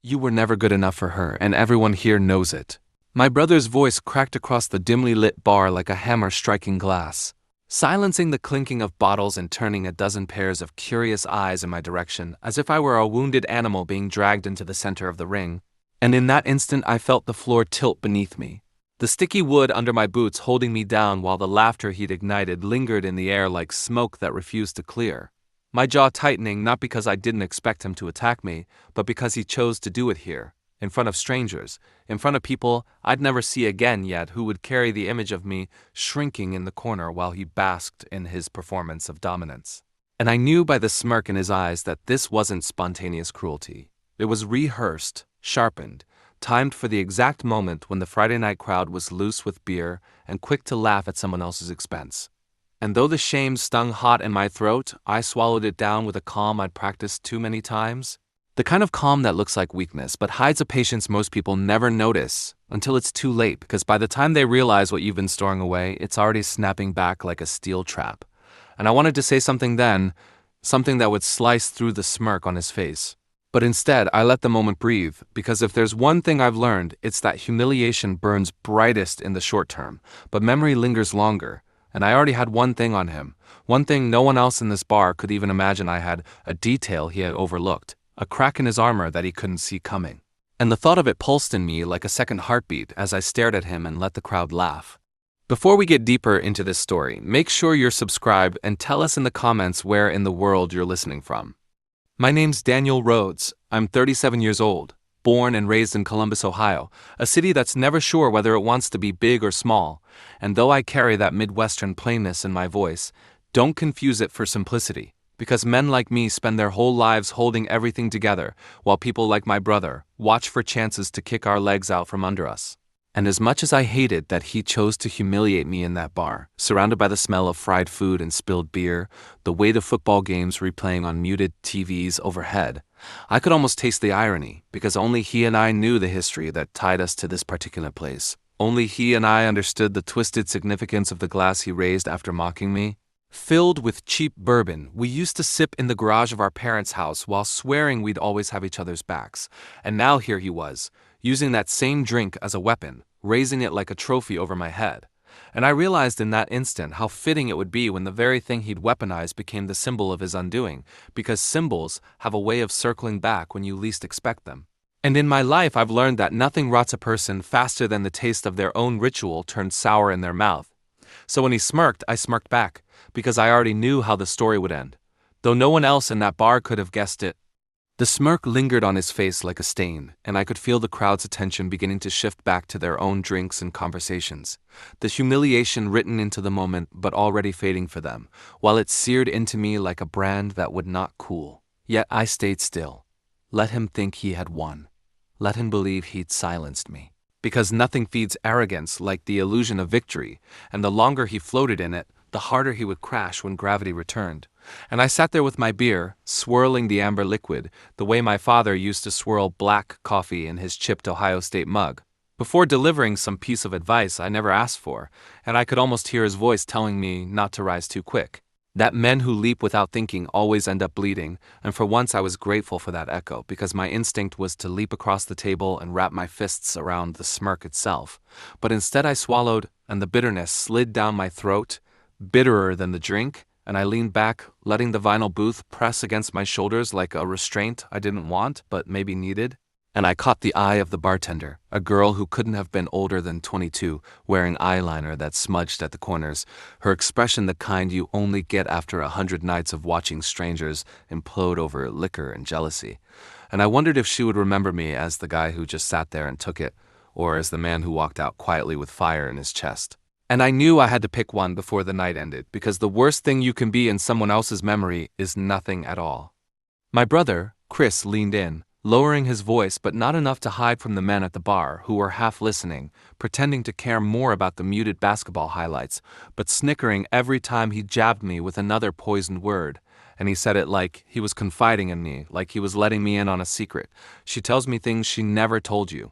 You were never good enough for her, and everyone here knows it. My brother's voice cracked across the dimly lit bar like a hammer striking glass, silencing the clinking of bottles and turning a dozen pairs of curious eyes in my direction, as if I were a wounded animal being dragged into the center of the ring. And in that instant I felt the floor tilt beneath me, the sticky wood under my boots holding me down while the laughter he'd ignited lingered in the air like smoke that refused to clear. My jaw tightening not because I didn't expect him to attack me, but because he chose to do it here, in front of strangers, in front of people I'd never see again yet who would carry the image of me shrinking in the corner while he basked in his performance of dominance. And I knew by the smirk in his eyes that this wasn't spontaneous cruelty. It was rehearsed, sharpened, timed for the exact moment when the Friday night crowd was loose with beer and quick to laugh at someone else's expense. And though the shame stung hot in my throat, I swallowed it down with a calm I'd practiced too many times. The kind of calm that looks like weakness but hides a patience most people never notice until it's too late, because by the time they realize what you've been storing away, it's already snapping back like a steel trap. And I wanted to say something then, something that would slice through the smirk on his face. But instead, I let the moment breathe, because if there's one thing I've learned, it's that humiliation burns brightest in the short term, but memory lingers longer. And I already had one thing on him, one thing no one else in this bar could even imagine I had, a detail he had overlooked, a crack in his armor that he couldn't see coming. And the thought of it pulsed in me like a second heartbeat as I stared at him and let the crowd laugh. Before we get deeper into this story, make sure you're subscribed and tell us in the comments where in the world you're listening from. My name's Daniel Rhodes. I'm 37 years old, born and raised in Columbus, Ohio, a city that's never sure whether it wants to be big or small. And though I carry that Midwestern plainness in my voice, don't confuse it for simplicity, because men like me spend their whole lives holding everything together, while people like my brother watch for chances to kick our legs out from under us. And as much as I hated that he chose to humiliate me in that bar, surrounded by the smell of fried food and spilled beer, the weight of football games replaying on muted TVs overhead, I could almost taste the irony, because only he and I knew the history that tied us to this particular place. Only he and I understood the twisted significance of the glass he raised after mocking me. Filled with cheap bourbon, we used to sip in the garage of our parents' house while swearing we'd always have each other's backs. And now here he was, using that same drink as a weapon, raising it like a trophy over my head. And I realized in that instant how fitting it would be when the very thing he'd weaponized became the symbol of his undoing, because symbols have a way of circling back when you least expect them. And in my life I've learned that nothing rots a person faster than the taste of their own ritual turned sour in their mouth. So when he smirked, I smirked back, because I already knew how the story would end, though no one else in that bar could have guessed it. The smirk lingered on his face like a stain, and I could feel the crowd's attention beginning to shift back to their own drinks and conversations, the humiliation written into the moment but already fading for them, while it seared into me like a brand that would not cool. Yet I stayed still. Let him think he had won. Let him believe he'd silenced me. Because nothing feeds arrogance like the illusion of victory, and the longer he floated in it, the harder he would crash when gravity returned. And I sat there with my beer, swirling the amber liquid, the way my father used to swirl black coffee in his chipped Ohio State mug, before delivering some piece of advice I never asked for, and I could almost hear his voice telling me not to rise too quick. That men who leap without thinking always end up bleeding, and for once I was grateful for that echo, because my instinct was to leap across the table and wrap my fists around the smirk itself. But instead I swallowed, and the bitterness slid down my throat, bitterer than the drink, and I leaned back, letting the vinyl booth press against my shoulders like a restraint I didn't want, but maybe needed. And I caught the eye of the bartender, a girl who couldn't have been older than 22, wearing eyeliner that smudged at the corners, her expression the kind you only get after 100 nights of watching strangers implode over liquor and jealousy. And I wondered if she would remember me as the guy who just sat there and took it, or as the man who walked out quietly with fire in his chest. And I knew I had to pick one before the night ended, because the worst thing you can be in someone else's memory is nothing at all. My brother, Chris, leaned in, lowering his voice but not enough to hide from the men at the bar who were half listening, pretending to care more about the muted basketball highlights, but snickering every time he jabbed me with another poisoned word. And he said it like he was confiding in me, like he was letting me in on a secret. She tells me things she never told you.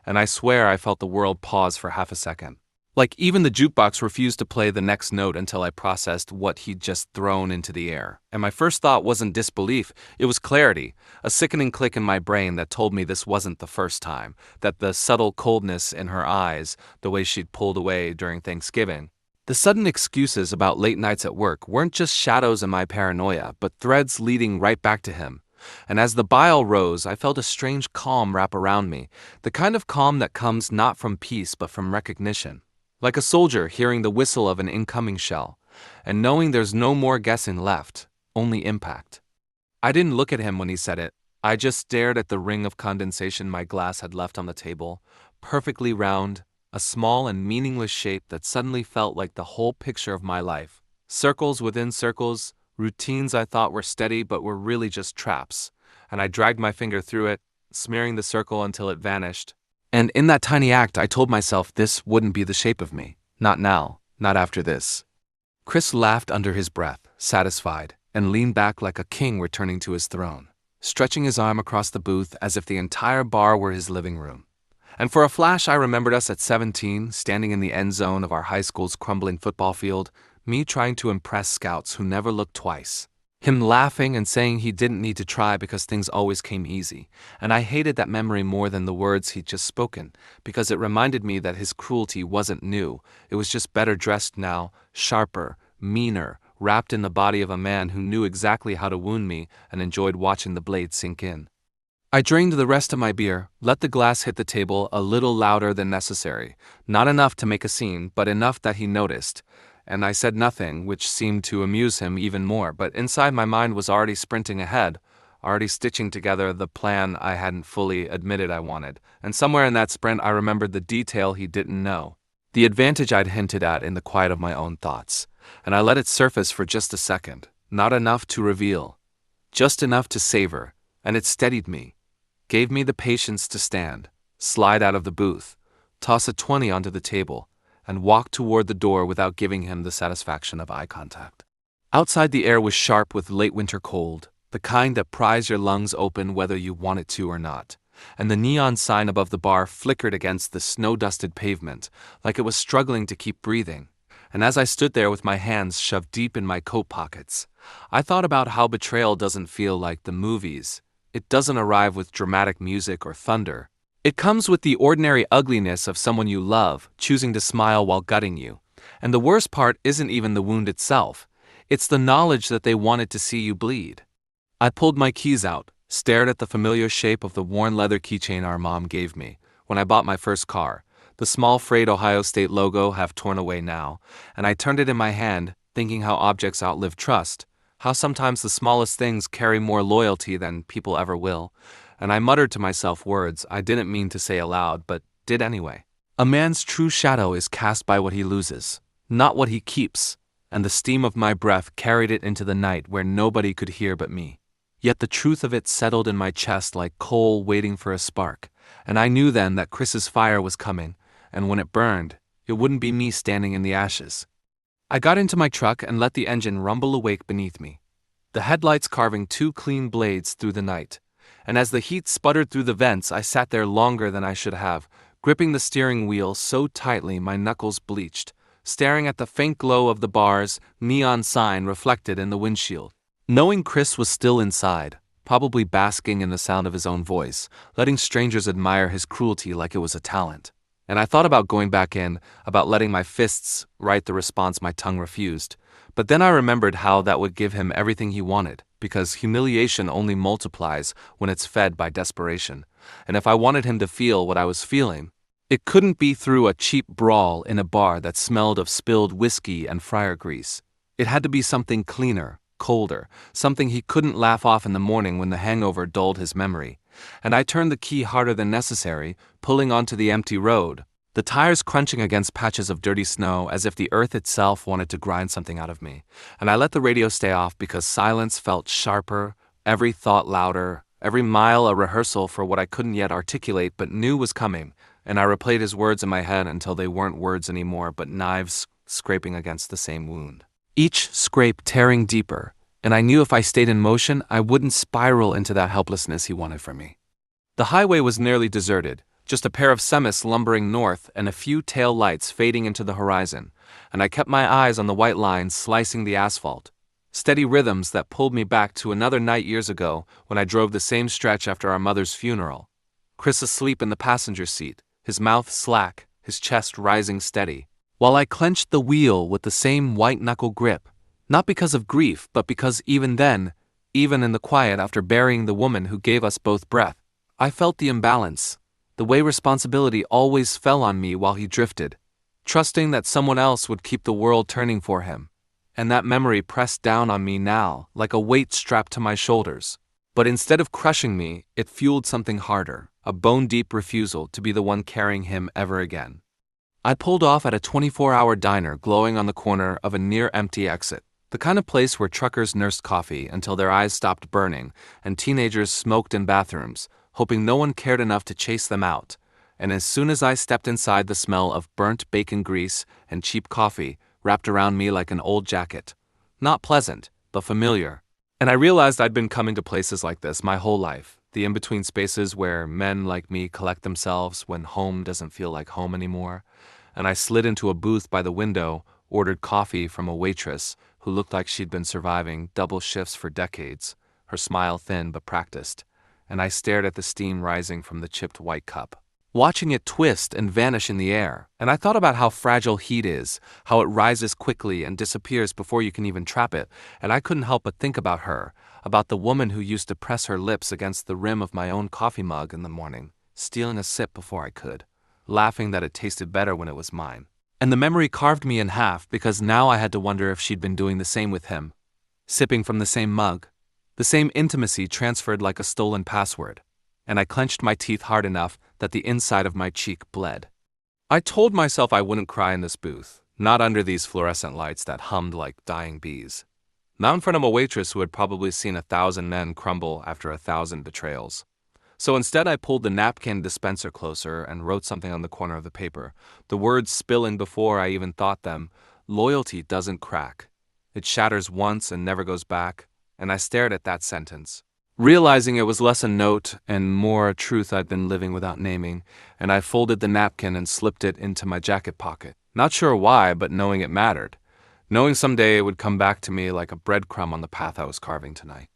And I swear I felt the world pause for half a second. Like even the jukebox refused to play the next note until I processed what he'd just thrown into the air. And my first thought wasn't disbelief, it was clarity, a sickening click in my brain that told me this wasn't the first time, that the subtle coldness in her eyes, the way she'd pulled away during Thanksgiving, the sudden excuses about late nights at work weren't just shadows in my paranoia, but threads leading right back to him. And as the bile rose, I felt a strange calm wrap around me, the kind of calm that comes not from peace but from recognition. Like a soldier hearing the whistle of an incoming shell, and knowing there's no more guessing left, only impact. I didn't look at him when he said it. I just stared at the ring of condensation my glass had left on the table, perfectly round, a small and meaningless shape that suddenly felt like the whole picture of my life. Circles within circles, routines I thought were steady but were really just traps, and I dragged my finger through it, smearing the circle until it vanished. And in that tiny act, I told myself this wouldn't be the shape of me. Not now, not after this. Chris laughed under his breath, satisfied, and leaned back like a king returning to his throne, stretching his arm across the booth as if the entire bar were his living room. And for a flash, I remembered us at 17, standing in the end zone of our high school's crumbling football field, me trying to impress scouts who never looked twice. Him laughing and saying he didn't need to try because things always came easy. And I hated that memory more than the words he'd just spoken, because it reminded me that his cruelty wasn't new. It was just better dressed now, sharper, meaner, wrapped in the body of a man who knew exactly how to wound me and enjoyed watching the blade sink in. I drained the rest of my beer, let the glass hit the table a little louder than necessary, not enough to make a scene, but enough that he noticed. And I said nothing, which seemed to amuse him even more, but inside my mind was already sprinting ahead, already stitching together the plan I hadn't fully admitted I wanted, and somewhere in that sprint I remembered the detail he didn't know, the advantage I'd hinted at in the quiet of my own thoughts, and I let it surface for just a second, not enough to reveal, just enough to savor, and it steadied me, gave me the patience to stand, slide out of the booth, toss a 20 onto the table, and walked toward the door without giving him the satisfaction of eye contact. Outside the air was sharp with late winter cold, the kind that pries your lungs open whether you want it to or not, and the neon sign above the bar flickered against the snow-dusted pavement, like it was struggling to keep breathing. And as I stood there with my hands shoved deep in my coat pockets, I thought about how betrayal doesn't feel like the movies. It doesn't arrive with dramatic music or thunder. It comes with the ordinary ugliness of someone you love, choosing to smile while gutting you. And the worst part isn't even the wound itself. It's the knowledge that they wanted to see you bleed. I pulled my keys out, stared at the familiar shape of the worn leather keychain our mom gave me when I bought my first car, the small frayed Ohio State logo half torn away now, and I turned it in my hand, thinking how objects outlive trust, how sometimes the smallest things carry more loyalty than people ever will. And I muttered to myself words I didn't mean to say aloud, but did anyway. A man's true shadow is cast by what he loses, not what he keeps, and the steam of my breath carried it into the night where nobody could hear but me. Yet the truth of it settled in my chest like coal waiting for a spark, and I knew then that Chris's fire was coming, and when it burned, it wouldn't be me standing in the ashes. I got into my truck and let the engine rumble awake beneath me, the headlights carving two clean blades through the night. And as the heat sputtered through the vents, I sat there longer than I should have, gripping the steering wheel so tightly my knuckles bleached, staring at the faint glow of the bar's neon sign reflected in the windshield. Knowing Chris was still inside, probably basking in the sound of his own voice, letting strangers admire his cruelty like it was a talent. And I thought about going back in, about letting my fists write the response my tongue refused. But then I remembered how that would give him everything he wanted, because humiliation only multiplies when it's fed by desperation. And if I wanted him to feel what I was feeling, it couldn't be through a cheap brawl in a bar that smelled of spilled whiskey and fryer grease. It had to be something cleaner, colder, something he couldn't laugh off in the morning when the hangover dulled his memory. And I turned the key harder than necessary, pulling onto the empty road, the tires crunching against patches of dirty snow as if the earth itself wanted to grind something out of me. And I let the radio stay off because silence felt sharper, every thought louder, every mile a rehearsal for what I couldn't yet articulate but knew was coming, and I replayed his words in my head until they weren't words anymore but knives scraping against the same wound. Each scrape tearing deeper, and I knew if I stayed in motion I wouldn't spiral into that helplessness he wanted from me. The highway was nearly deserted, just a pair of semis lumbering north and a few tail lights fading into the horizon, and I kept my eyes on the white lines slicing the asphalt. Steady rhythms that pulled me back to another night years ago when I drove the same stretch after our mother's funeral. Chris asleep in the passenger seat, his mouth slack, his chest rising steady, while I clenched the wheel with the same white-knuckle grip, not because of grief, but because even then, even in the quiet after burying the woman who gave us both breath, I felt the imbalance, the way responsibility always fell on me while he drifted, trusting that someone else would keep the world turning for him. And that memory pressed down on me now, like a weight strapped to my shoulders. But instead of crushing me, it fueled something harder, a bone-deep refusal to be the one carrying him ever again. I pulled off at a 24-hour diner glowing on the corner of a near-empty exit, the kind of place where truckers nursed coffee until their eyes stopped burning and teenagers smoked in bathrooms, hoping no one cared enough to chase them out. And as soon as I stepped inside, the smell of burnt bacon grease and cheap coffee wrapped around me like an old jacket. Not pleasant, but familiar. And I realized I'd been coming to places like this my whole life, the in-between spaces where men like me collect themselves when home doesn't feel like home anymore. And I slid into a booth by the window, ordered coffee from a waitress who looked like she'd been surviving double shifts for decades, her smile thin but practiced, and I stared at the steam rising from the chipped white cup, watching it twist and vanish in the air. And I thought about how fragile heat is, how it rises quickly and disappears before you can even trap it, and I couldn't help but think about her, about the woman who used to press her lips against the rim of my own coffee mug in the morning, stealing a sip before I could, laughing that it tasted better when it was mine. And the memory carved me in half because now I had to wonder if she'd been doing the same with him, sipping from the same mug, the same intimacy transferred like a stolen password. And I clenched my teeth hard enough that the inside of my cheek bled. I told myself I wouldn't cry in this booth, not under these fluorescent lights that hummed like dying bees, not in front of a waitress who had probably seen 1,000 men crumble after 1,000 betrayals. So instead I pulled the napkin dispenser closer and wrote something on the corner of the paper, the words spilling before I even thought them. Loyalty doesn't crack. It shatters once and never goes back. And I stared at that sentence, realizing it was less a note and more a truth I'd been living without naming, and I folded the napkin and slipped it into my jacket pocket. Not sure why, but knowing it mattered. Knowing someday it would come back to me like a breadcrumb on the path I was carving tonight.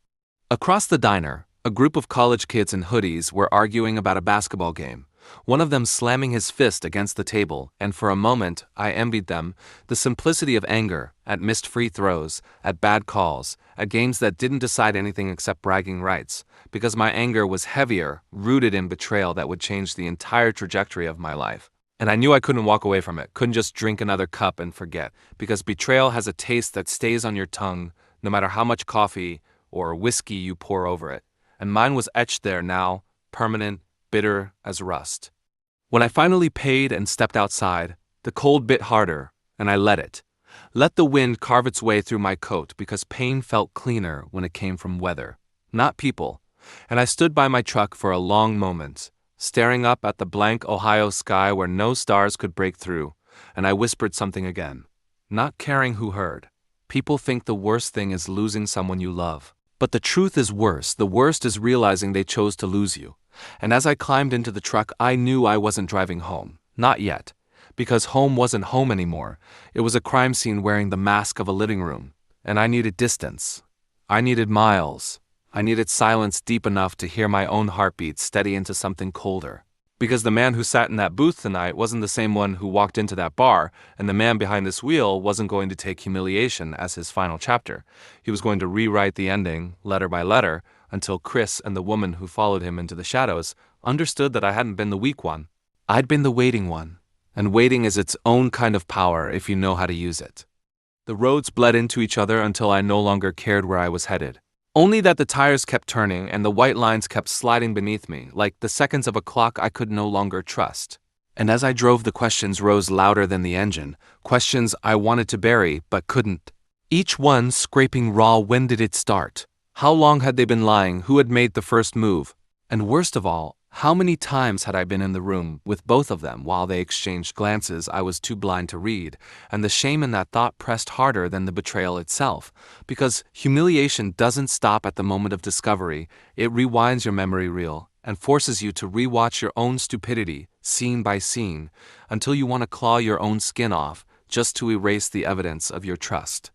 Across the diner, a group of college kids in hoodies were arguing about a basketball game, one of them slamming his fist against the table, and for a moment I envied them, the simplicity of anger, at missed free throws, at bad calls, at games that didn't decide anything except bragging rights, because my anger was heavier, rooted in betrayal that would change the entire trajectory of my life. And I knew I couldn't walk away from it, couldn't just drink another cup and forget, because betrayal has a taste that stays on your tongue, no matter how much coffee or whiskey you pour over it. And mine was etched there now, permanent, bitter as rust. When I finally paid and stepped outside, the cold bit harder, and I let it. Let the wind carve its way through my coat because pain felt cleaner when it came from weather, not people. And I stood by my truck for a long moment, staring up at the blank Ohio sky where no stars could break through, and I whispered something again, not caring who heard. People think the worst thing is losing someone you love. But the truth is worse. The worst is realizing they chose to lose you. And as I climbed into the truck, I knew I wasn't driving home. Not yet. Because home wasn't home anymore. It was a crime scene wearing the mask of a living room. And I needed distance. I needed miles. I needed silence deep enough to hear my own heartbeat steady into something colder. Because the man who sat in that booth tonight wasn't the same one who walked into that bar, and the man behind this wheel wasn't going to take humiliation as his final chapter. He was going to rewrite the ending, letter by letter, until Chris and the woman who followed him into the shadows understood that I hadn't been the weak one. I'd been the waiting one. And waiting is its own kind of power if you know how to use it. The roads bled into each other until I no longer cared where I was headed. Only that the tires kept turning and the white lines kept sliding beneath me, like the seconds of a clock I could no longer trust. And as I drove, the questions rose louder than the engine, questions I wanted to bury but couldn't. Each one scraping raw. When did it start? How long had they been lying? Who had made the first move? And worst of all, how many times had I been in the room with both of them while they exchanged glances I was too blind to read? And the shame in that thought pressed harder than the betrayal itself, because humiliation doesn't stop at the moment of discovery. It rewinds your memory reel, and forces you to rewatch your own stupidity, scene by scene, until you want to claw your own skin off just to erase the evidence of your trust.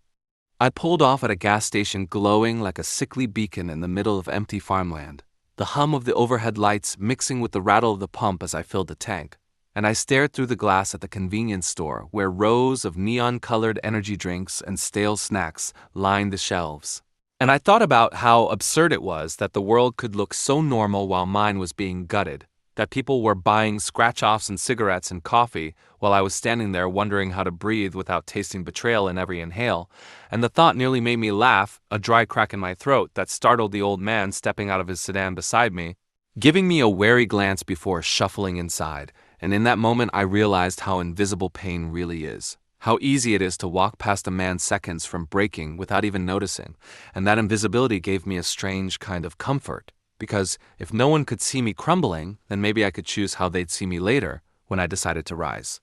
I pulled off at a gas station glowing like a sickly beacon in the middle of empty farmland, the hum of the overhead lights mixing with the rattle of the pump as I filled the tank, and I stared through the glass at the convenience store where rows of neon-colored energy drinks and stale snacks lined the shelves. And I thought about how absurd it was that the world could look so normal while mine was being gutted, that people were buying scratch-offs and cigarettes and coffee while I was standing there wondering how to breathe without tasting betrayal in every inhale, and the thought nearly made me laugh, a dry crack in my throat that startled the old man stepping out of his sedan beside me, giving me a wary glance before shuffling inside, and in that moment I realized how invisible pain really is. How easy it is to walk past a man seconds from breaking without even noticing, and that invisibility gave me a strange kind of comfort. Because if no one could see me crumbling, then maybe I could choose how they'd see me later when I decided to rise.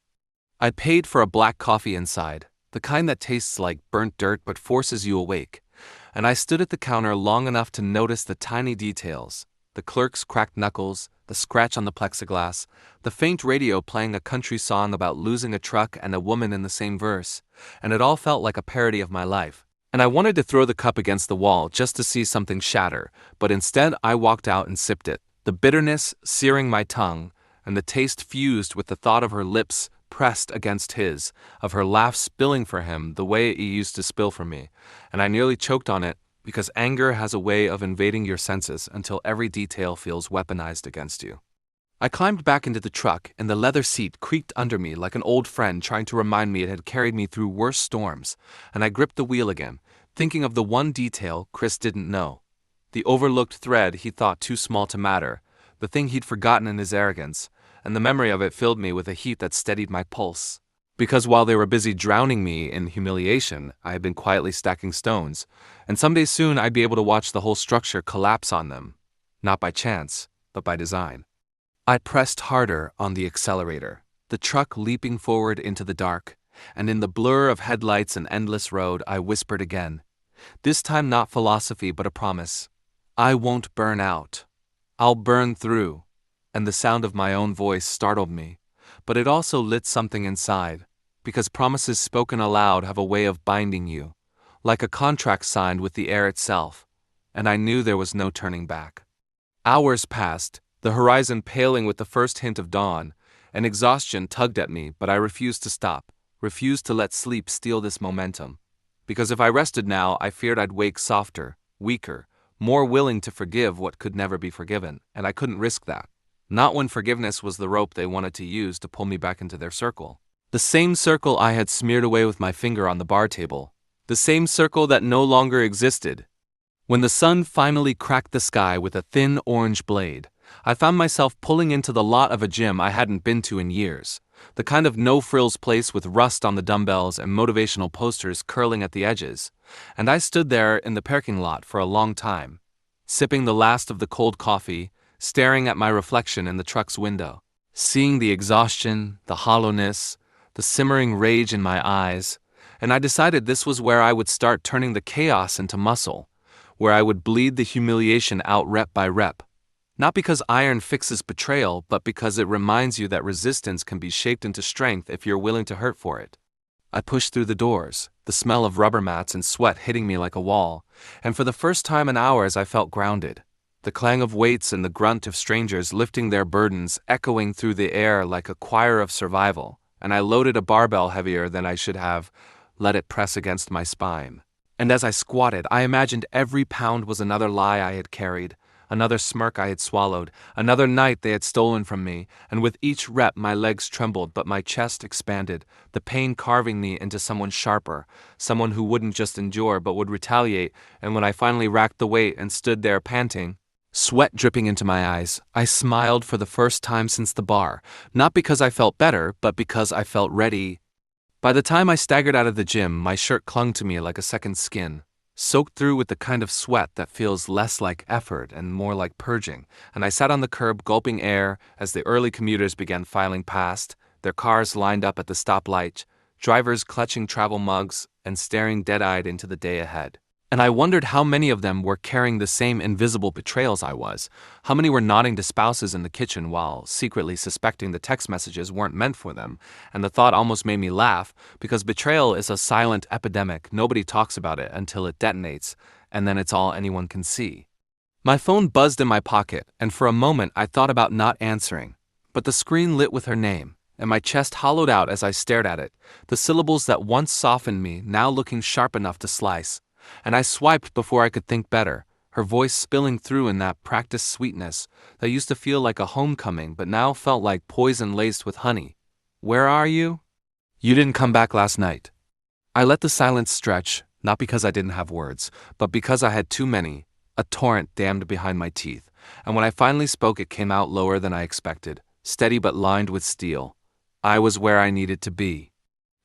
I paid for a black coffee inside, the kind that tastes like burnt dirt but forces you awake, and I stood at the counter long enough to notice the tiny details, the clerk's cracked knuckles, the scratch on the plexiglass, the faint radio playing a country song about losing a truck and a woman in the same verse, and it all felt like a parody of my life. And I wanted to throw the cup against the wall just to see something shatter, but instead I walked out and sipped it, the bitterness searing my tongue, and the taste fused with the thought of her lips pressed against his, of her laugh spilling for him the way it used to spill for me, and I nearly choked on it because anger has a way of invading your senses until every detail feels weaponized against you. I climbed back into the truck, and the leather seat creaked under me like an old friend trying to remind me it had carried me through worse storms, and I gripped the wheel again, thinking of the one detail Chris didn't know. The overlooked thread he thought too small to matter, the thing he'd forgotten in his arrogance, and the memory of it filled me with a heat that steadied my pulse. Because while they were busy drowning me in humiliation, I had been quietly stacking stones, and someday soon I'd be able to watch the whole structure collapse on them. Not by chance, but by design. I pressed harder on the accelerator, the truck leaping forward into the dark, and in the blur of headlights and endless road I whispered again. This time not philosophy but a promise. I won't burn out. I'll burn through. And the sound of my own voice startled me, but it also lit something inside, because promises spoken aloud have a way of binding you, like a contract signed with the air itself, and I knew there was no turning back. Hours passed, the horizon paling with the first hint of dawn, and exhaustion tugged at me, but I refused to stop, refused to let sleep steal this momentum. Because if I rested now, I feared I'd wake softer, weaker, more willing to forgive what could never be forgiven, and I couldn't risk that. Not when forgiveness was the rope they wanted to use to pull me back into their circle. The same circle I had smeared away with my finger on the bar table. The same circle that no longer existed. When the sun finally cracked the sky with a thin orange blade, I found myself pulling into the lot of a gym I hadn't been to in years, the kind of no-frills place with rust on the dumbbells and motivational posters curling at the edges, and I stood there in the parking lot for a long time, sipping the last of the cold coffee, staring at my reflection in the truck's window, seeing the exhaustion, the hollowness, the simmering rage in my eyes, and I decided this was where I would start turning the chaos into muscle, where I would bleed the humiliation out rep by rep. Not because iron fixes betrayal, but because it reminds you that resistance can be shaped into strength if you're willing to hurt for it. I pushed through the doors, the smell of rubber mats and sweat hitting me like a wall, and for the first time in hours I felt grounded. The clang of weights and the grunt of strangers lifting their burdens echoing through the air like a choir of survival, and I loaded a barbell heavier than I should have, let it press against my spine. And as I squatted, I imagined every pound was another lie I had carried, another smirk I had swallowed, another night they had stolen from me, and with each rep my legs trembled but my chest expanded, the pain carving me into someone sharper, someone who wouldn't just endure but would retaliate, and when I finally racked the weight and stood there panting, sweat dripping into my eyes, I smiled for the first time since the bar, not because I felt better, but because I felt ready. By the time I staggered out of the gym, my shirt clung to me like a second skin, soaked through with the kind of sweat that feels less like effort and more like purging, and I sat on the curb gulping air as the early commuters began filing past, their cars lined up at the stoplight, drivers clutching travel mugs and staring dead-eyed into the day ahead. And I wondered how many of them were carrying the same invisible betrayals I was. How many were nodding to spouses in the kitchen while secretly suspecting the text messages weren't meant for them. And the thought almost made me laugh, because betrayal is a silent epidemic. Nobody talks about it until it detonates, and then it's all anyone can see. My phone buzzed in my pocket, and for a moment I thought about not answering. But the screen lit with her name, and my chest hollowed out as I stared at it, the syllables that once softened me now looking sharp enough to slice. And I swiped before I could think better, her voice spilling through in that practiced sweetness that used to feel like a homecoming but now felt like poison laced with honey. "Where are you?" "You didn't come back last night." I let the silence stretch, not because I didn't have words, but because I had too many, a torrent dammed behind my teeth. And when I finally spoke, it came out lower than I expected, steady but lined with steel. "I was where I needed to be."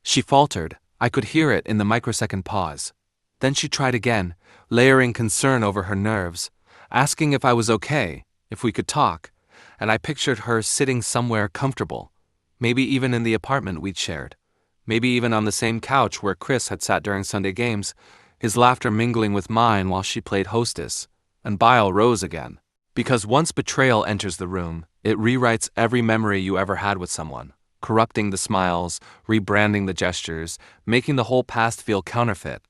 She faltered. I could hear it in the microsecond pause. Then she tried again, layering concern over her nerves, asking if I was okay, if we could talk, and I pictured her sitting somewhere comfortable, maybe even in the apartment we'd shared, maybe even on the same couch where Chris had sat during Sunday games, his laughter mingling with mine while she played hostess, and bile rose again. Because once betrayal enters the room, it rewrites every memory you ever had with someone, corrupting the smiles, rebranding the gestures, making the whole past feel counterfeit.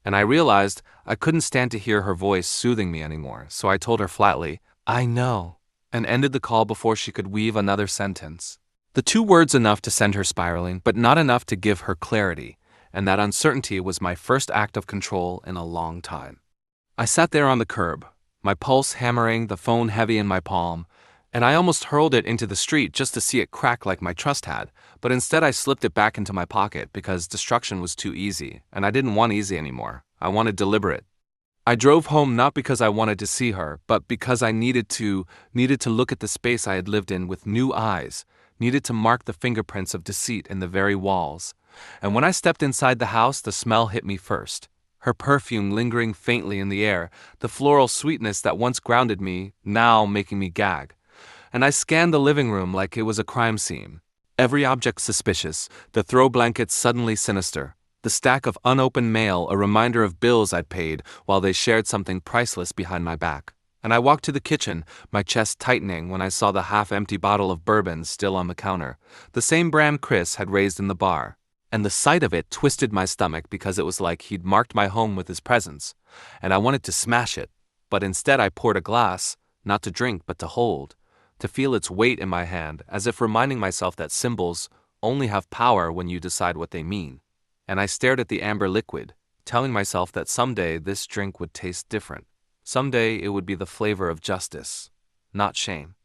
And I realized I couldn't stand to hear her voice soothing me anymore, so I told her flatly, "I know," and ended the call before she could weave another sentence. The 2 words enough to send her spiraling, but not enough to give her clarity, and that uncertainty was my first act of control in a long time. I sat there on the curb, my pulse hammering, the phone heavy in my palm, and I almost hurled it into the street just to see it crack like my trust had, but instead I slipped it back into my pocket because destruction was too easy, and I didn't want easy anymore. I wanted deliberate. I drove home not because I wanted to see her, but because I needed to look at the space I had lived in with new eyes, needed to mark the fingerprints of deceit in the very walls. And when I stepped inside the house, the smell hit me first. Her perfume lingering faintly in the air, the floral sweetness that once grounded me, now making me gag. And I scanned the living room like it was a crime scene. Every object suspicious, the throw blankets suddenly sinister, the stack of unopened mail a reminder of bills I'd paid while they shared something priceless behind my back. And I walked to the kitchen, my chest tightening when I saw the half-empty bottle of bourbon still on the counter, the same brand Chris had raised in the bar. And the sight of it twisted my stomach because it was like he'd marked my home with his presence, and I wanted to smash it. But instead I poured a glass, not to drink but to hold, to feel its weight in my hand, as if reminding myself that symbols only have power when you decide what they mean. And I stared at the amber liquid, telling myself that someday this drink would taste different. Someday it would be the flavor of justice, not shame.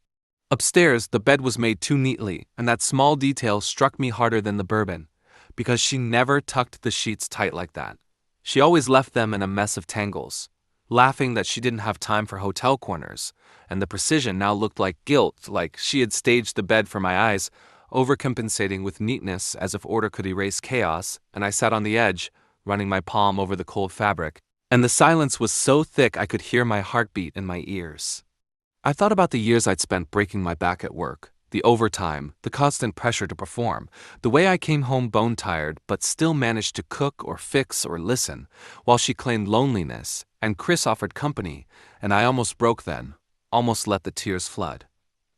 Upstairs, the bed was made too neatly, and that small detail struck me harder than the bourbon, because she never tucked the sheets tight like that. She always left them in a mess of tangles, laughing that she didn't have time for hotel corners, and the precision now looked like guilt, like she had staged the bed for my eyes, overcompensating with neatness as if order could erase chaos, and I sat on the edge, running my palm over the cold fabric, and the silence was so thick I could hear my heartbeat in my ears. I thought about the years I'd spent breaking my back at work, the overtime, the constant pressure to perform, the way I came home bone-tired but still managed to cook or fix or listen, while she claimed loneliness, and Chris offered company, and I almost broke then, almost let the tears flood.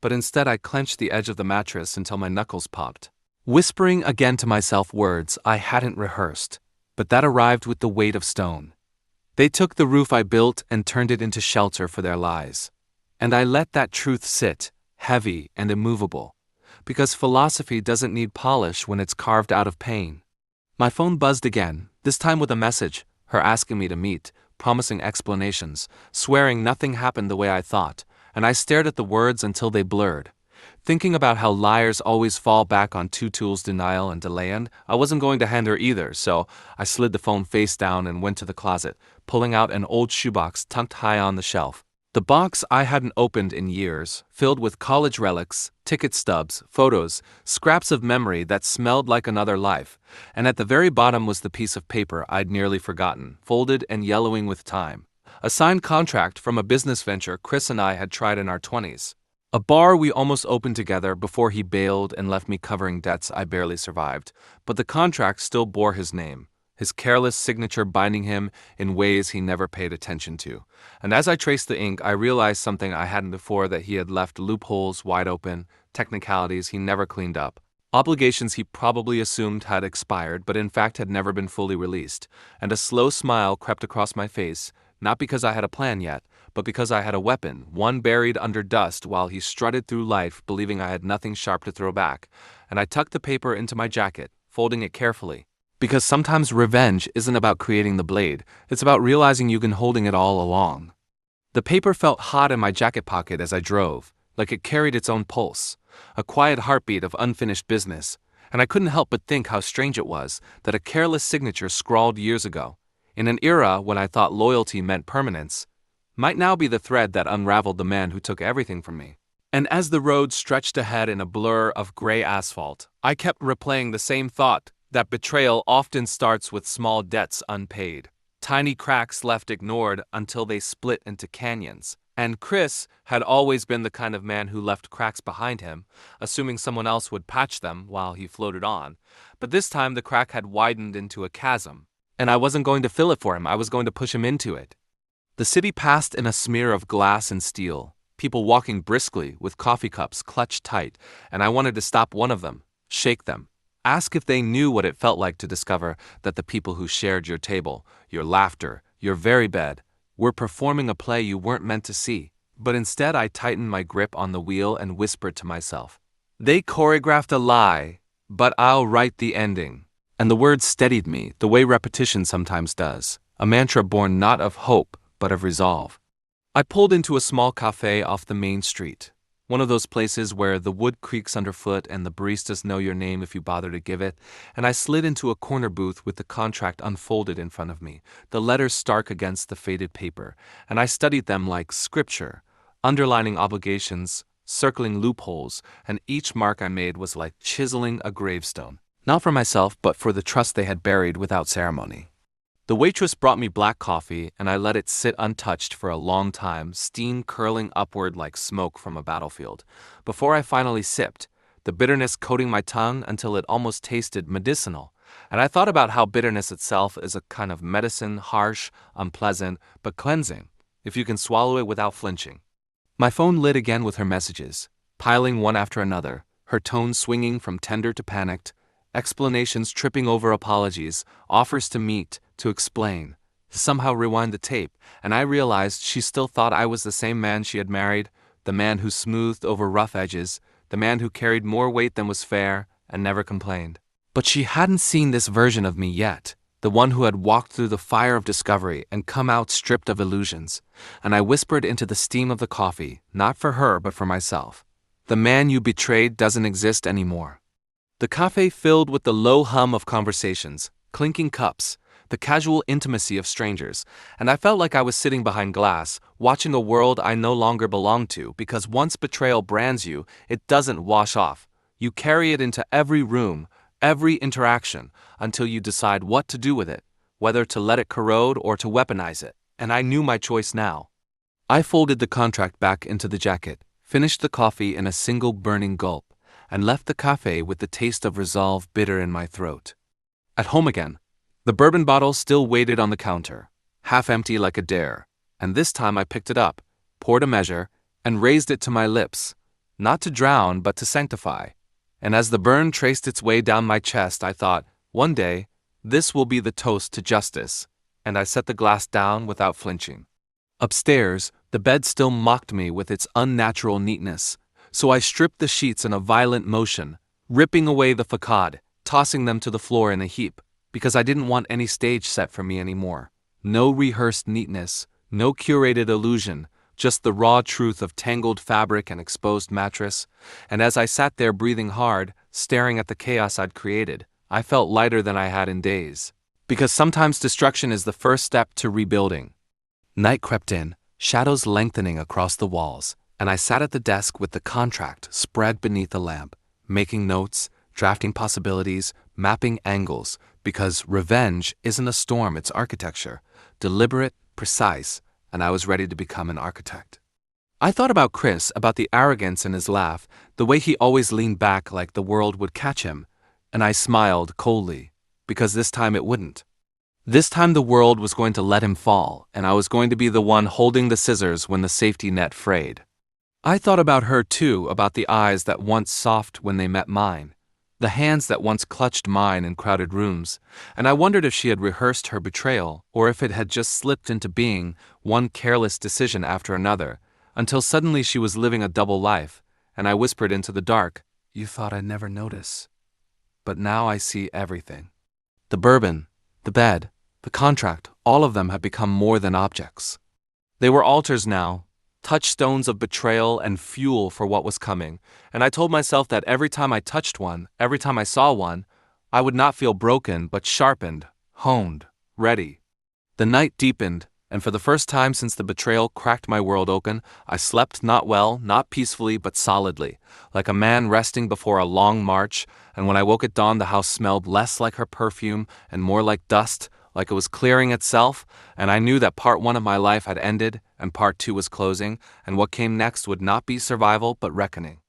But instead I clenched the edge of the mattress until my knuckles popped, whispering again to myself words I hadn't rehearsed, but that arrived with the weight of stone. They took the roof I built and turned it into shelter for their lies. And I let that truth sit, heavy and immovable, because philosophy doesn't need polish when it's carved out of pain. My phone buzzed again, this time with a message, her asking me to meet, promising explanations, swearing nothing happened the way I thought, and I stared at the words until they blurred. Thinking about how liars always fall back on two tools, denial and delaying, I wasn't going to hand her either, so I slid the phone face down and went to the closet, pulling out an old shoebox tucked high on the shelf. The box I hadn't opened in years, filled with college relics, ticket stubs, photos, scraps of memory that smelled like another life, and at the very bottom was the piece of paper I'd nearly forgotten, folded and yellowing with time. A signed contract from a business venture Chris and I had tried in our 20s. A bar we almost opened together before he bailed and left me covering debts I barely survived, but the contract still bore his name his careless signature binding him in ways he never paid attention to. And as I traced the ink, I realized something I hadn't before, that he had left loopholes wide open, technicalities he never cleaned up, obligations he probably assumed had expired but in fact had never been fully released. And a slow smile crept across my face, not because I had a plan yet, but because I had a weapon, one buried under dust while he strutted through life believing I had nothing sharp to throw back. And I tucked the paper into my jacket, folding it carefully. Because sometimes revenge isn't about creating the blade, it's about realizing you've been holding it all along. The paper felt hot in my jacket pocket as I drove, like it carried its own pulse, a quiet heartbeat of unfinished business, and I couldn't help but think how strange it was that a careless signature scrawled years ago, in an era when I thought loyalty meant permanence, might now be the thread that unraveled the man who took everything from me. And as the road stretched ahead in a blur of gray asphalt, I kept replaying the same thought, that betrayal often starts with small debts unpaid, tiny cracks left ignored until they split into canyons. And Chris had always been the kind of man who left cracks behind him, assuming someone else would patch them while he floated on. But this time the crack had widened into a chasm, and I wasn't going to fill it for him, I was going to push him into it. The city passed in a smear of glass and steel, people walking briskly with coffee cups clutched tight, and I wanted to stop one of them, shake them, ask if they knew what it felt like to discover that the people who shared your table, your laughter, your very bed, were performing a play you weren't meant to see. But instead I tightened my grip on the wheel and whispered to myself, "They choreographed a lie, but I'll write the ending." And the words steadied me, the way repetition sometimes does, a mantra born not of hope, but of resolve. I pulled into a small cafe off the main street, one of those places where the wood creaks underfoot and the baristas know your name if you bother to give it, and I slid into a corner booth with the contract unfolded in front of me, the letters stark against the faded paper, and I studied them like scripture, underlining obligations, circling loopholes, and each mark I made was like chiseling a gravestone, not for myself but for the trust they had buried without ceremony. The waitress brought me black coffee, and I let it sit untouched for a long time, steam curling upward like smoke from a battlefield, before I finally sipped, the bitterness coating my tongue until it almost tasted medicinal. And I thought about how bitterness itself is a kind of medicine, harsh, unpleasant, but cleansing, if you can swallow it without flinching. My phone lit again with her messages, piling one after another, her tone swinging from tender to panicked, explanations tripping over apologies, offers to meet, to explain, to somehow rewind the tape, and I realized she still thought I was the same man she had married, the man who smoothed over rough edges, the man who carried more weight than was fair and never complained. But she hadn't seen this version of me yet, the one who had walked through the fire of discovery and come out stripped of illusions. And I whispered into the steam of the coffee, not for her but for myself, "The man you betrayed doesn't exist anymore." The cafe filled with the low hum of conversations, clinking cups, the casual intimacy of strangers, and I felt like I was sitting behind glass, watching a world I no longer belonged to, because once betrayal brands you, it doesn't wash off. You carry it into every room, every interaction, until you decide what to do with it, whether to let it corrode or to weaponize it, and I knew my choice now. I folded the contract back into the jacket, finished the coffee in a single burning gulp, and left the cafe with the taste of resolve bitter in my throat. At home again, the bourbon bottle still waited on the counter, half empty like a dare, and this time I picked it up, poured a measure, and raised it to my lips, not to drown but to sanctify. And as the burn traced its way down my chest, I thought, one day, this will be the toast to justice, and I set the glass down without flinching. Upstairs, the bed still mocked me with its unnatural neatness, so I stripped the sheets in a violent motion, ripping away the facade, tossing them to the floor in a heap, because I didn't want any stage set for me anymore. No rehearsed neatness, no curated illusion, just the raw truth of tangled fabric and exposed mattress. And as I sat there breathing hard, staring at the chaos I'd created, I felt lighter than I had in days. Because sometimes destruction is the first step to rebuilding. Night crept in, shadows lengthening across the walls, and I sat at the desk with the contract spread beneath the lamp, making notes, drafting possibilities, mapping angles, because revenge isn't a storm, it's architecture, deliberate, precise, and I was ready to become an architect. I thought about Chris, about the arrogance in his laugh, the way he always leaned back like the world would catch him, and I smiled coldly, because this time it wouldn't. This time the world was going to let him fall, and I was going to be the one holding the scissors when the safety net frayed. I thought about her too, about the eyes that once soft when they met mine, the hands that once clutched mine in crowded rooms, and I wondered if she had rehearsed her betrayal or if it had just slipped into being, one careless decision after another, until suddenly she was living a double life, and I whispered into the dark, "You thought I'd never notice. But now I see everything. The bourbon, the bed, the contract, all of them have become more than objects. They were altars now, touchstones of betrayal and fuel for what was coming, and I told myself that every time I touched one, every time I saw one, I would not feel broken but sharpened, honed, ready. The night deepened, and for the first time since the betrayal cracked my world open, I slept not well, not peacefully, but solidly, like a man resting before a long march, and when I woke at dawn the house smelled less like her perfume and more like dust, like it was clearing itself, and I knew that part one of my life had ended and part two was closing, and what came next would not be survival but reckoning.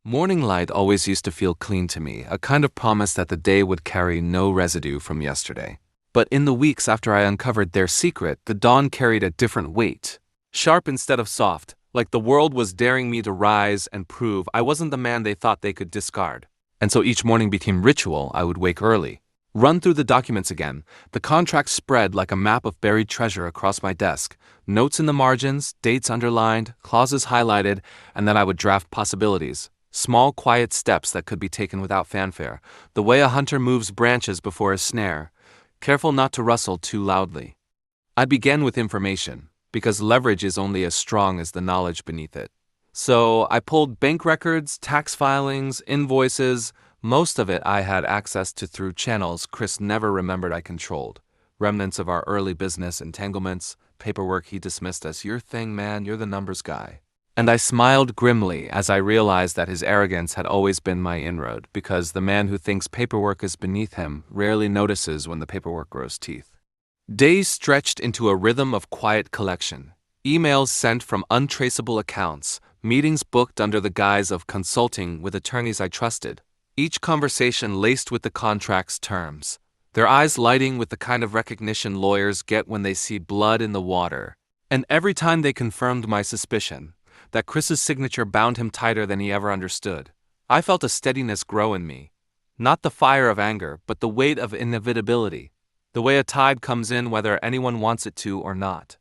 Morning light always used to feel clean to me, a kind of promise that the day would carry no residue from yesterday. But in the weeks after I uncovered their secret, the dawn carried a different weight. Sharp instead of soft, like the world was daring me to rise and prove I wasn't the man they thought they could discard. And so each morning became ritual. I would wake early, run through the documents again, the contract spread like a map of buried treasure across my desk, notes in the margins, dates underlined, clauses highlighted, and then I would draft possibilities. Small, quiet steps that could be taken without fanfare, the way a hunter moves branches before a snare, careful not to rustle too loudly. I'd begin with information, because leverage is only as strong as the knowledge beneath it. So I pulled bank records, tax filings, invoices. Most of it I had access to through channels Chris never remembered I controlled. Remnants of our early business entanglements, paperwork he dismissed as your thing, man, you're the numbers guy. And I smiled grimly as I realized that his arrogance had always been my inroad, because the man who thinks paperwork is beneath him rarely notices when the paperwork grows teeth. Days stretched into a rhythm of quiet collection, emails sent from untraceable accounts, meetings booked under the guise of consulting with attorneys I trusted, each conversation laced with the contract's terms, their eyes lighting with the kind of recognition lawyers get when they see blood in the water. And every time they confirmed my suspicion, that Chris's signature bound him tighter than he ever understood, I felt a steadiness grow in me. Not the fire of anger, but the weight of inevitability, the way a tide comes in whether anyone wants it to or not.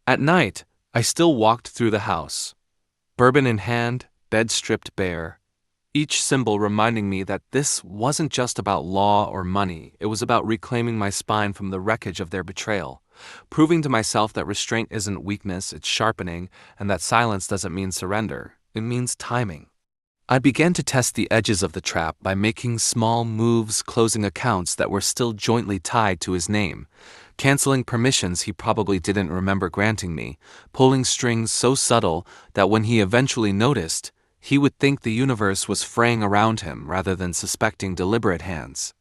At night, I still walked through the house, bourbon in hand, bed stripped bare, each symbol reminding me that this wasn't just about law or money, it was about reclaiming my spine from the wreckage of their betrayal, proving to myself that restraint isn't weakness, it's sharpening, and that silence doesn't mean surrender, it means timing. I began to test the edges of the trap by making small moves, closing accounts that were still jointly tied to his name, canceling permissions he probably didn't remember granting me, pulling strings so subtle that when he eventually noticed, he would think the universe was fraying around him rather than suspecting deliberate hands.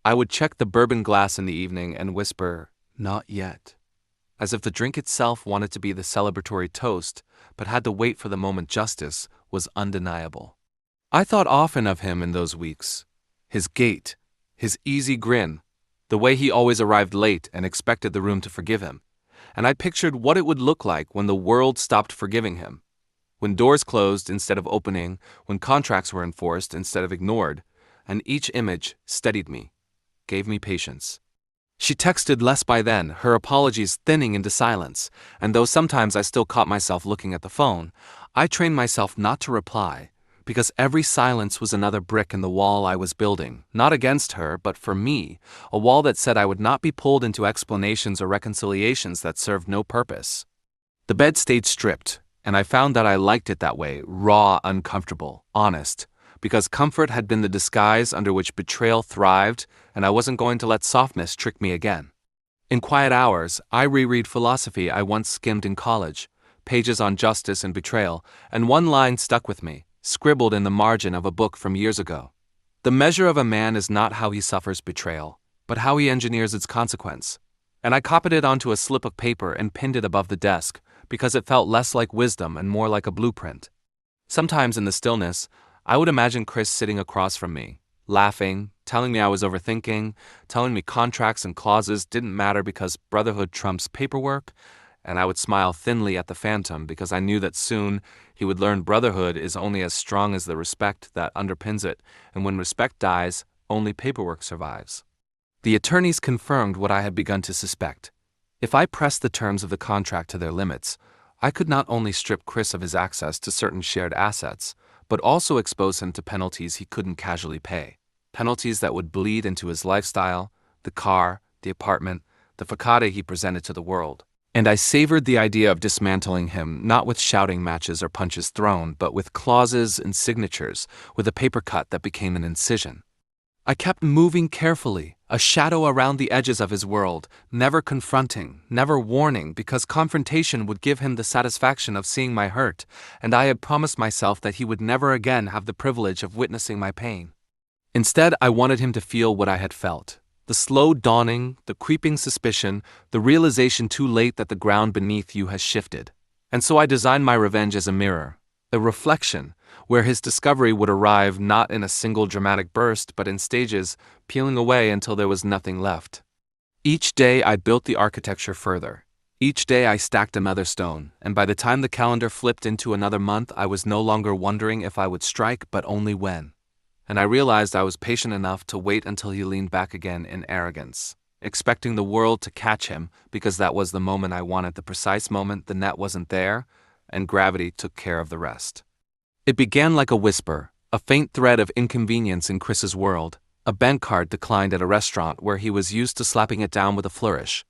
I would check the bourbon glass in the evening and whisper, "Not yet," as if the drink itself wanted to be the celebratory toast, but had to wait for the moment justice was undeniable. I thought often of him in those weeks. His gait, his easy grin, the way he always arrived late and expected the room to forgive him. And I pictured what it would look like when the world stopped forgiving him. When doors closed instead of opening, when contracts were enforced instead of ignored, and each image steadied me, gave me patience. She texted less by then, her apologies thinning into silence, and though sometimes I still caught myself looking at the phone, I trained myself not to reply, because every silence was another brick in the wall I was building, not against her, but for me, a wall that said I would not be pulled into explanations or reconciliations that served no purpose. The bed stayed stripped, and I found that I liked it that way, raw, uncomfortable, honest, because comfort had been the disguise under which betrayal thrived, and I wasn't going to let softness trick me again. In quiet hours, I reread philosophy I once skimmed in college, pages on justice and betrayal, and one line stuck with me, scribbled in the margin of a book from years ago. The measure of a man is not how he suffers betrayal, but how he engineers its consequence. And I copied it onto a slip of paper and pinned it above the desk, because it felt less like wisdom and more like a blueprint. Sometimes in the stillness, I would imagine Chris sitting across from me, laughing, telling me I was overthinking, telling me contracts and clauses didn't matter because brotherhood trumps paperwork, and I would smile thinly at the phantom because I knew that soon he would learn brotherhood is only as strong as the respect that underpins it, and when respect dies, only paperwork survives. The attorneys confirmed what I had begun to suspect. If I pressed the terms of the contract to their limits, I could not only strip Chris of his access to certain shared assets, but also expose him to penalties he couldn't casually pay. Penalties that would bleed into his lifestyle, the car, the apartment, the facade he presented to the world. And I savored the idea of dismantling him, not with shouting matches or punches thrown, but with clauses and signatures, with a paper cut that became an incision. I kept moving carefully, a shadow around the edges of his world, never confronting, never warning, because confrontation would give him the satisfaction of seeing my hurt, and I had promised myself that he would never again have the privilege of witnessing my pain. Instead, I wanted him to feel what I had felt. The slow dawning, the creeping suspicion, the realization too late that the ground beneath you has shifted. And so I designed my revenge as a mirror, a reflection, where his discovery would arrive not in a single dramatic burst, but in stages, peeling away until there was nothing left. Each day I built the architecture further. Each day I stacked another stone, and by the time the calendar flipped into another month, I was no longer wondering if I would strike, but only when. And I realized I was patient enough to wait until he leaned back again in arrogance, expecting the world to catch him because that was the moment I wanted, the precise moment the net wasn't there, and gravity took care of the rest. It began like a whisper, a faint thread of inconvenience in Chris's world, a bank card declined at a restaurant where he was used to slapping it down with a flourish.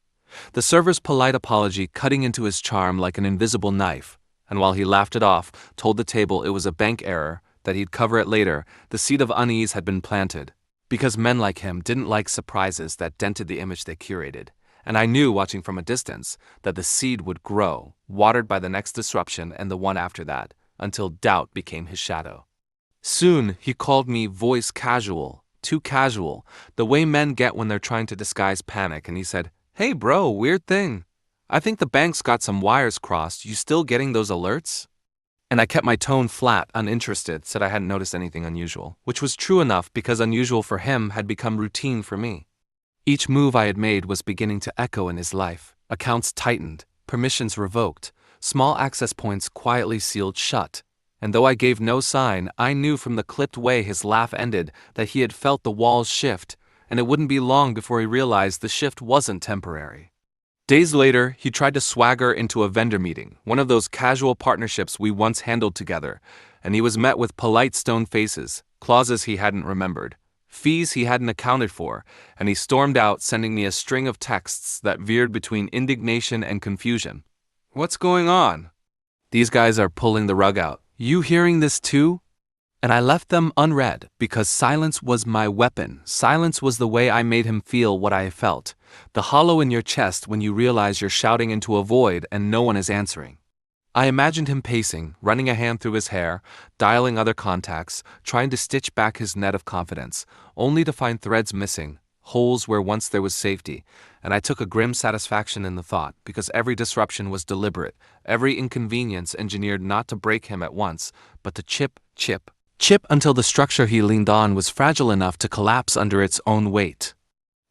The server's polite apology cutting into his charm like an invisible knife, and while he laughed it off, told the table it was a bank error, that he'd cover it later, the seed of unease had been planted. Because men like him didn't like surprises that dented the image they curated. And I knew, watching from a distance, that the seed would grow, watered by the next disruption and the one after that, until doubt became his shadow. Soon, he called me voice casual, too casual, the way men get when they're trying to disguise panic, and he said, "Hey bro, weird thing. I think the bank's got some wires crossed. You still getting those alerts?" And I kept my tone flat, uninterested, said I hadn't noticed anything unusual, which was true enough because unusual for him had become routine for me. Each move I had made was beginning to echo in his life. Accounts tightened, permissions revoked, small access points quietly sealed shut. And though I gave no sign, I knew from the clipped way his laugh ended that he had felt the walls shift, and it wouldn't be long before he realized the shift wasn't temporary. Days later, he tried to swagger into a vendor meeting, one of those casual partnerships we once handled together, and he was met with polite stone faces, clauses he hadn't remembered, fees he hadn't accounted for, and he stormed out, sending me a string of texts that veered between indignation and confusion. "What's going on? These guys are pulling the rug out. You hearing this too?" And I left them unread because silence was my weapon. Silence was the way I made him feel what I felt. The hollow in your chest when you realize you're shouting into a void and no one is answering. I imagined him pacing, running a hand through his hair, dialing other contacts, trying to stitch back his net of confidence, only to find threads missing, holes where once there was safety, and I took a grim satisfaction in the thought, because every disruption was deliberate, every inconvenience engineered not to break him at once, but to chip until the structure he leaned on was fragile enough to collapse under its own weight.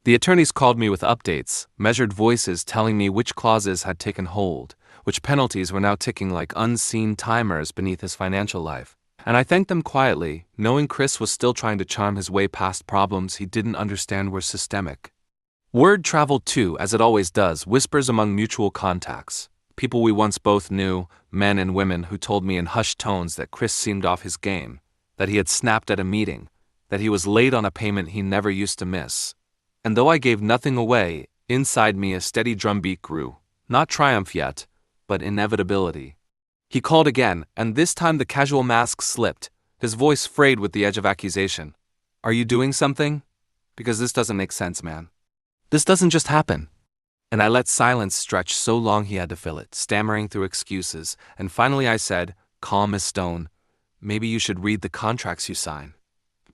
The attorneys called me with updates, measured voices telling me which clauses had taken hold, which penalties were now ticking like unseen timers beneath his financial life. And I thanked them quietly, knowing Chris was still trying to charm his way past problems he didn't understand were systemic. Word traveled too, as it always does, whispers among mutual contacts. People we once both knew, men and women who told me in hushed tones that Chris seemed off his game, that he had snapped at a meeting, that he was late on a payment he never used to miss. And though I gave nothing away, inside me a steady drumbeat grew, not triumph yet, but inevitability. He called again, and this time the casual mask slipped, his voice frayed with the edge of accusation. "Are you doing something? Because this doesn't make sense, man. This doesn't just happen." And I let silence stretch so long he had to fill it, stammering through excuses, and finally I said, calm as stone, "Maybe you should read the contracts you sign."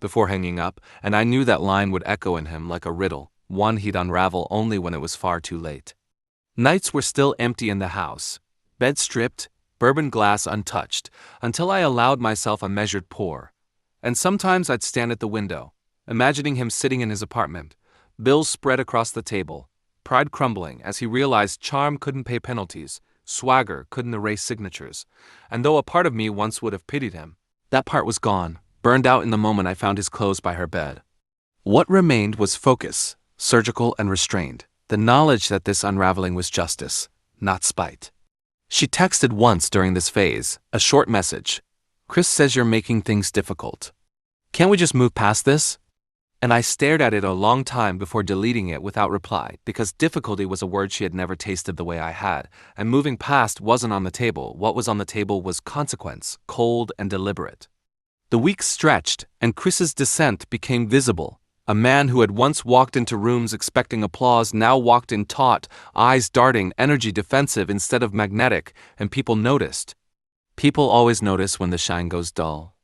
Before hanging up, and I knew that line would echo in him like a riddle, one he'd unravel only when it was far too late. Nights were still empty in the house, bed stripped, bourbon glass untouched, until I allowed myself a measured pour. And sometimes I'd stand at the window, imagining him sitting in his apartment, bills spread across the table, pride crumbling as he realized charm couldn't pay penalties, swagger couldn't erase signatures, and though a part of me once would have pitied him, that part was gone, burned out in the moment I found his clothes by her bed. What remained was focus, surgical and restrained, the knowledge that this unraveling was justice, not spite. She texted once during this phase, a short message. "Chris says you're making things difficult. Can't we just move past this?" And I stared at it a long time before deleting it without reply, because difficulty was a word she had never tasted the way I had, and moving past wasn't on the table. What was on the table was consequence, cold and deliberate. The weeks stretched, and Chris's descent became visible. A man who had once walked into rooms expecting applause now walked in taut, eyes darting, energy defensive instead of magnetic, and people noticed. People always notice when the shine goes dull.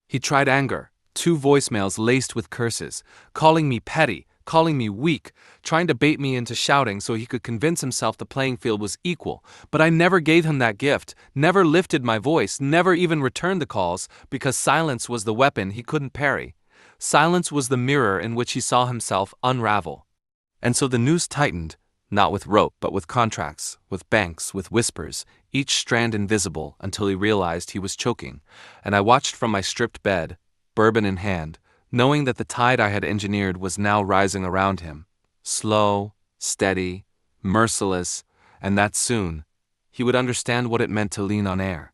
He tried anger. 2 voicemails laced with curses, calling me petty, calling me weak, trying to bait me into shouting so he could convince himself the playing field was equal. But I never gave him that gift, never lifted my voice, never even returned the calls, because silence was the weapon he couldn't parry. Silence was the mirror in which he saw himself unravel. And so the noose tightened, not with rope but with contracts, with banks, with whispers, each strand invisible until he realized he was choking, and I watched from my stripped bed, bourbon in hand, knowing that the tide I had engineered was now rising around him, slow, steady, merciless, and that soon he would understand what it meant to lean on air.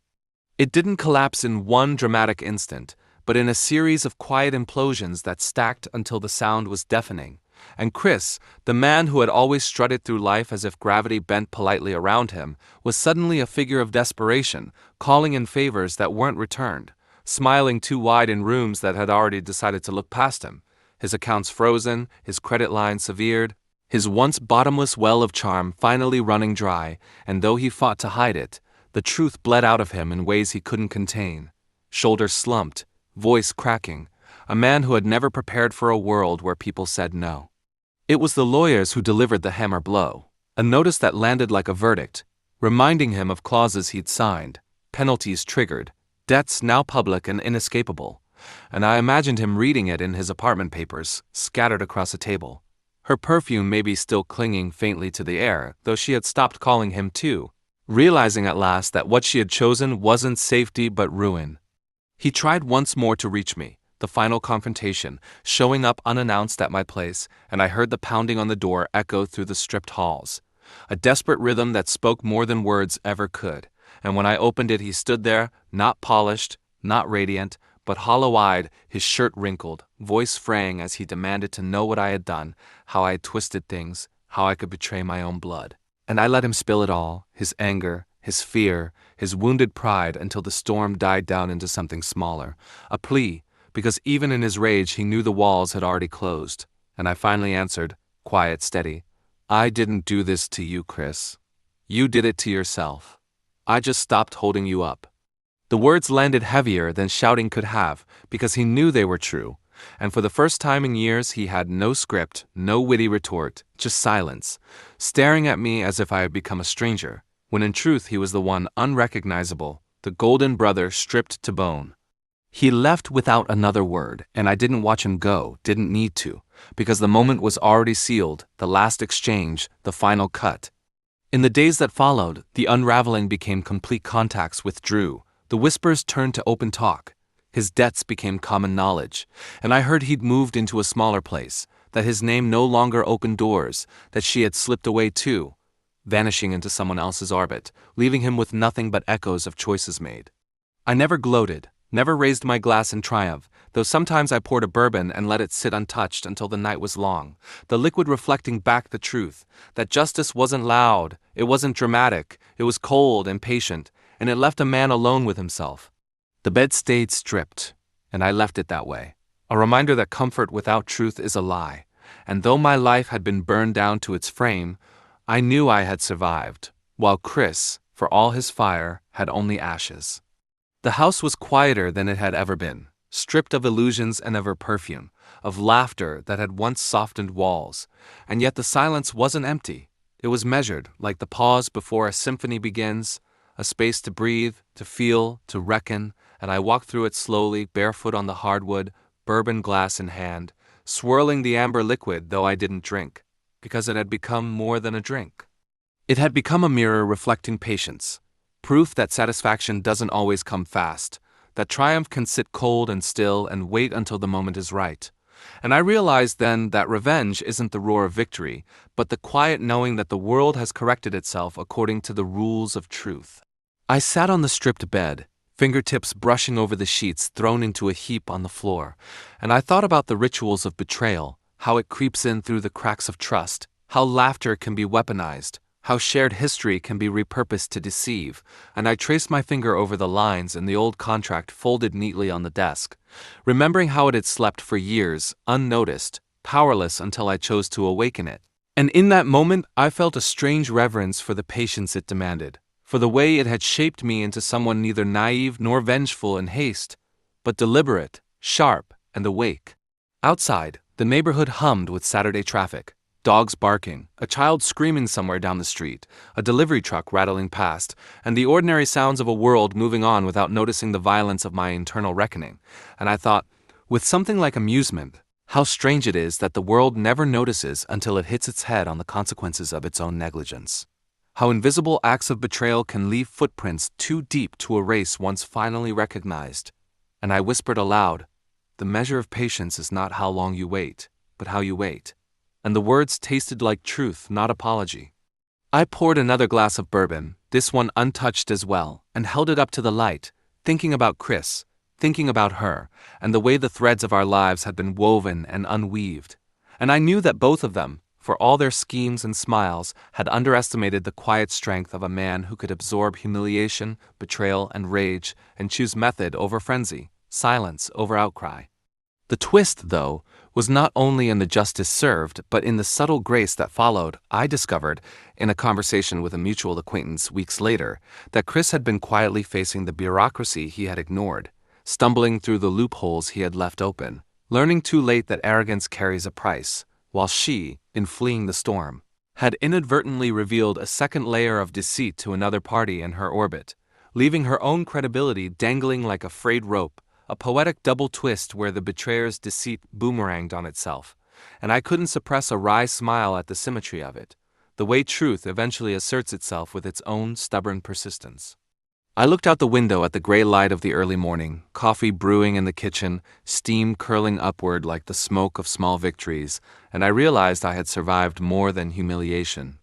It didn't collapse in one dramatic instant, but in a series of quiet implosions that stacked until the sound was deafening. And Chris, the man who had always strutted through life as if gravity bent politely around him, was suddenly a figure of desperation, calling in favors that weren't returned, smiling too wide in rooms that had already decided to look past him, his accounts frozen, his credit line severed, his once bottomless well of charm finally running dry, and though he fought to hide it, the truth bled out of him in ways he couldn't contain. Shoulders slumped, voice cracking, a man who had never prepared for a world where people said no. It was the lawyers who delivered the hammer blow, a notice that landed like a verdict, reminding him of clauses he'd signed, penalties triggered, debts now public and inescapable, and I imagined him reading it in his apartment papers, scattered across a table. Her perfume maybe still clinging faintly to the air, though she had stopped calling him too, realizing at last that what she had chosen wasn't safety but ruin. He tried once more to reach me, the final confrontation, showing up unannounced at my place, and I heard the pounding on the door echo through the stripped halls, a desperate rhythm that spoke more than words ever could. And when I opened it, he stood there, not polished, not radiant, but hollow-eyed, his shirt wrinkled, voice fraying as he demanded to know what I had done, how I had twisted things, how I could betray my own blood. And I let him spill it all, his anger, his fear, his wounded pride, until the storm died down into something smaller, a plea, because even in his rage he knew the walls had already closed. And I finally answered, quiet, steady, "I didn't do this to you, Chris. You did it to yourself. I just stopped holding you up." The words landed heavier than shouting could have, because he knew they were true, and for the first time in years he had no script, no witty retort, just silence, staring at me as if I had become a stranger, when in truth he was the one unrecognizable, the golden brother stripped to bone. He left without another word, and I didn't watch him go, didn't need to, because the moment was already sealed, the last exchange, the final cut. In the days that followed, the unraveling became complete. Contacts withdrew, the whispers turned to open talk, his debts became common knowledge, and I heard he'd moved into a smaller place, that his name no longer opened doors, that she had slipped away too, vanishing into someone else's orbit, leaving him with nothing but echoes of choices made. I never gloated, never raised my glass in triumph, though sometimes I poured a bourbon and let it sit untouched until the night was long, the liquid reflecting back the truth, that justice wasn't loud, it wasn't dramatic, it was cold and patient, and it left a man alone with himself. The bed stayed stripped, and I left it that way, a reminder that comfort without truth is a lie, and though my life had been burned down to its frame, I knew I had survived, while Chris, for all his fire, had only ashes. The house was quieter than it had ever been, stripped of illusions and of her perfume, of laughter that had once softened walls, and yet the silence wasn't empty. It was measured, like the pause before a symphony begins, a space to breathe, to feel, to reckon, and I walked through it slowly, barefoot on the hardwood, bourbon glass in hand, swirling the amber liquid though I didn't drink, because it had become more than a drink. It had become a mirror reflecting patience, proof that satisfaction doesn't always come fast, that triumph can sit cold and still and wait until the moment is right. And I realized then that revenge isn't the roar of victory, but the quiet knowing that the world has corrected itself according to the rules of truth. I sat on the stripped bed, fingertips brushing over the sheets thrown into a heap on the floor, and I thought about the rituals of betrayal, how it creeps in through the cracks of trust, how laughter can be weaponized, how shared history can be repurposed to deceive, and I traced my finger over the lines in the old contract folded neatly on the desk, remembering how it had slept for years, unnoticed, powerless until I chose to awaken it. And in that moment, I felt a strange reverence for the patience it demanded, for the way it had shaped me into someone neither naive nor vengeful in haste, but deliberate, sharp, and awake. Outside, the neighborhood hummed with Saturday traffic. Dogs barking, a child screaming somewhere down the street, a delivery truck rattling past, and the ordinary sounds of a world moving on without noticing the violence of my internal reckoning. And I thought, with something like amusement, how strange it is that the world never notices until it hits its head on the consequences of its own negligence. How invisible acts of betrayal can leave footprints too deep to erase once finally recognized. And I whispered aloud, the measure of patience is not how long you wait, but how you wait. And the words tasted like truth, not apology. I poured another glass of bourbon, this one untouched as well, and held it up to the light, thinking about Chris, thinking about her, and the way the threads of our lives had been woven and unweaved. And I knew that both of them, for all their schemes and smiles, had underestimated the quiet strength of a man who could absorb humiliation, betrayal, and rage, and choose method over frenzy, silence over outcry. The twist, though, was not only in the justice served, but in the subtle grace that followed. I discovered, in a conversation with a mutual acquaintance weeks later, that Chris had been quietly facing the bureaucracy he had ignored, stumbling through the loopholes he had left open, learning too late that arrogance carries a price, while she, in fleeing the storm, had inadvertently revealed a second layer of deceit to another party in her orbit, leaving her own credibility dangling like a frayed rope, a poetic double twist where the betrayer's deceit boomeranged on itself, and I couldn't suppress a wry smile at the symmetry of it, the way truth eventually asserts itself with its own stubborn persistence. I looked out the window at the gray light of the early morning, coffee brewing in the kitchen, steam curling upward like the smoke of small victories, and I realized I had survived more than humiliation.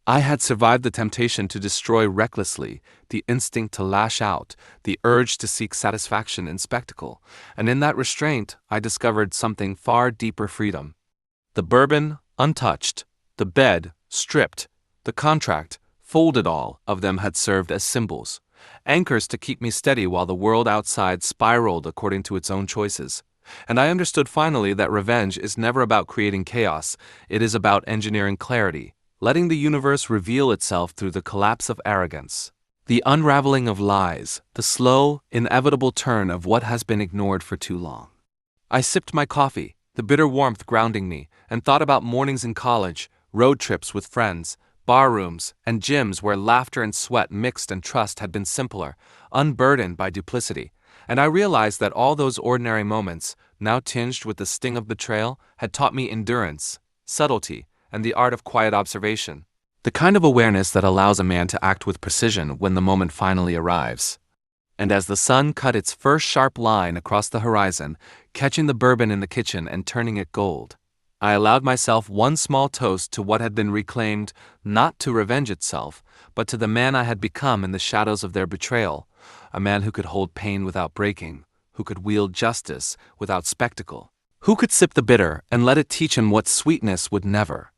I had survived the temptation to destroy recklessly, the instinct to lash out, the urge to seek satisfaction in spectacle, and in that restraint I discovered something far deeper freedom. The bourbon, untouched, the bed, stripped, the contract, folded, all of them had served as symbols, anchors to keep me steady while the world outside spiraled according to its own choices. And I understood finally that revenge is never about creating chaos, it is about engineering clarity, letting the universe reveal itself through the collapse of arrogance, the unraveling of lies, the slow, inevitable turn of what has been ignored for too long. I sipped my coffee, the bitter warmth grounding me, and thought about mornings in college, road trips with friends, bar rooms, and gyms where laughter and sweat mixed and trust had been simpler, unburdened by duplicity. And I realized that all those ordinary moments, now tinged with the sting of betrayal, had taught me endurance, subtlety, and the art of quiet observation, the kind of awareness that allows a man to act with precision when the moment finally arrives. And as the sun cut its first sharp line across the horizon, catching the bourbon in the kitchen and turning it gold, I allowed myself one small toast to what had been reclaimed, not to revenge itself, but to the man I had become in the shadows of their betrayal, a man who could hold pain without breaking, who could wield justice without spectacle, who could sip the bitter and let it teach him what sweetness would never.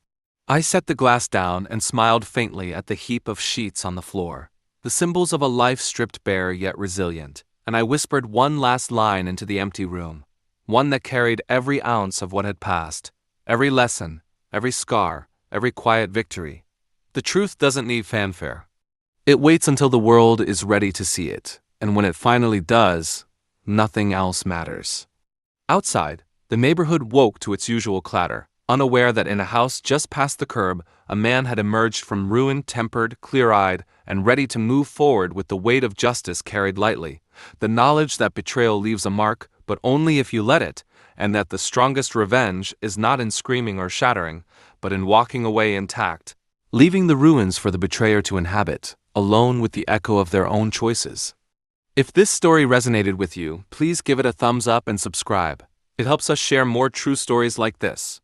I set the glass down and smiled faintly at the heap of sheets on the floor, the symbols of a life stripped bare yet resilient, and I whispered one last line into the empty room, one that carried every ounce of what had passed, every lesson, every scar, every quiet victory. The truth doesn't need fanfare. It waits until the world is ready to see it, and when it finally does, nothing else matters. Outside, the neighborhood woke to its usual clatter, unaware that in a house just past the curb, a man had emerged from ruin, tempered, clear-eyed, and ready to move forward with the weight of justice carried lightly, the knowledge that betrayal leaves a mark, but only if you let it, and that the strongest revenge is not in screaming or shattering, but in walking away intact, leaving the ruins for the betrayer to inhabit, alone with the echo of their own choices. If this story resonated with you, please give it a thumbs up and subscribe. It helps us share more true stories like this.